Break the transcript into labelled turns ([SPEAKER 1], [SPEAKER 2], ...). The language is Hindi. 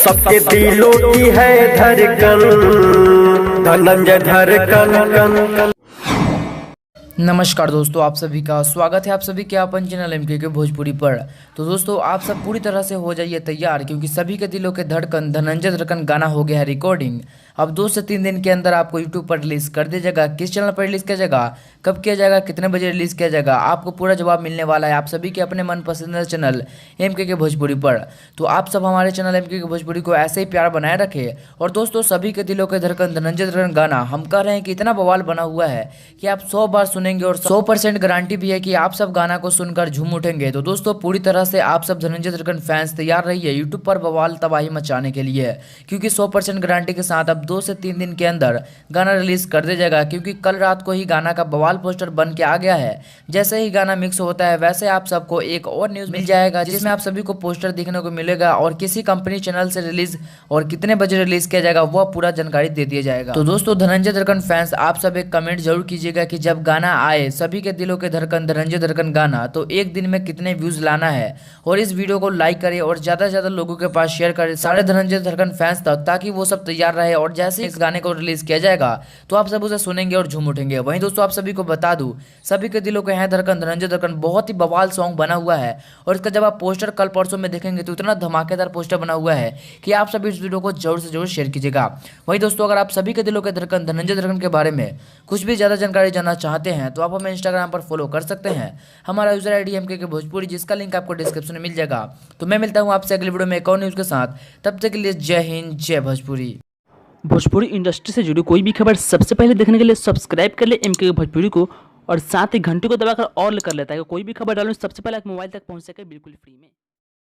[SPEAKER 1] सबके दिलों की है धड़कन, धनंजय धड़कन।
[SPEAKER 2] नमस्कार दोस्तों, आप सभी का स्वागत है आप सभी के अपन चैनल एमके के भोजपुरी पर। तो दोस्तों आप सब पूरी तरह से हो जाइए तैयार, क्योंकि सभी के दिलों के धड़कन धनंजय धड़कन गाना हो गया है रिकॉर्डिंग। अब 2 से 3 दिन के अंदर आपको यूट्यूब पर रिलीज कर दिया जाएगा। किस चैनल पर रिलीज किया जाएगा, कब किया जाएगा, कितने बजे रिलीज किया जाएगा, आपको पूरा जवाब मिलने वाला है आप सभी के अपने मन पसंदीदा चैनल एमके के भोजपुरी पर। तो आप सब हमारे चैनल एमके के भोजपुरी को ऐसे ही प्यार बनाए रखे। और दोस्तों सभी के दिलों के धड़कन धनंजय धड़कन गाना हम कह रहे हैं कि इतना बवाल बना हुआ है कि आप 100 बार सुनेंगे और 100% गारंटी भी है कि आप सब गाना को सुनकर झूम उठेंगे। तो दोस्तों पूरी तरह से आप सब धनंजय धड़कन फैंस तैयार रहिए यूट्यूब पर बवाल तबाही मचाने के लिए, क्योंकि 100% गारंटी के साथ अब 2 से 3 दिन के अंदर गाना रिलीज कर दिया जाएगा। क्योंकि कल रात को ही गाना का बवाल पोस्टर बन के आ गया है। जैसे ही गाना मिक्स होता है वैसे आप सबको एक और न्यूज मिल जाएगा जिसमें आप सभी को पोस्टर देखने को मिलेगा और किसी कंपनी चैनल से रिलीज और कितने बजे रिलीज किया जाएगा वह पूरा जानकारी दे दिया जाएगा। तो दोस्तों धनंजय धड़कन फैंस आप सब एक कमेंट जरूर कीजिएगा कि जब गाना आए सभी के दिलों के धड़कन धनंजय धड़कन गाना, तो एक दिन में कितने व्यूज लाना है। और इस वीडियो को लाइक करें और ज्यादा से ज्यादा लोगों के पास शेयर करें सारे धनंजय धड़कन फैंस तक, ताकि वो सब तैयार रहे और जैसे इस गाने को रिलीज किया जाएगा तो आप सब उसे सुनेंगे और झूम उठेंगे। वहीं दोस्तों आप सभी को बता दूं, सभी के दिलों के हैं धड़कन धनंजय धड़कन बहुत ही बवाल सॉन्ग बना हुआ है। और इसका जब आप पोस्टर कल परसों में देखेंगे तो इतना धमाकेदार पोस्टर बना हुआ है कि आप सभी इस वीडियो को जरूर से जरूर शेयर कीजिएगा। वहीं दोस्तों अगर आप सभी के दिलों के धड़कन धनंजय धड़कन के बारे में कुछ भी ज्यादा जानकारी जानना चाहते हैं तो आप हमें इंस्टाग्राम पर फॉलो कर सकते हैं। हमारा यूजर आईडी एमके के भोजपुरी, जिसका लिंक आपको डिस्क्रिप्शन में मिल जाएगा। तो मैं मिलता हूं आपसे अगली वीडियो में एक और न्यूज के साथ। तब तक के लिए जय हिंद, जय भोजपुरी।
[SPEAKER 3] भोजपुरी इंडस्ट्री से जुड़ी कोई भी खबर सबसे पहले देखने के लिए सब्सक्राइब कर ले एमके भोजपुरी को, और साथ ही घंटी को दबाकर ऑल कर लेता है। कोई भी खबर डालूं सबसे पहले मोबाइल तक पहुंच सके बिल्कुल फ्री में।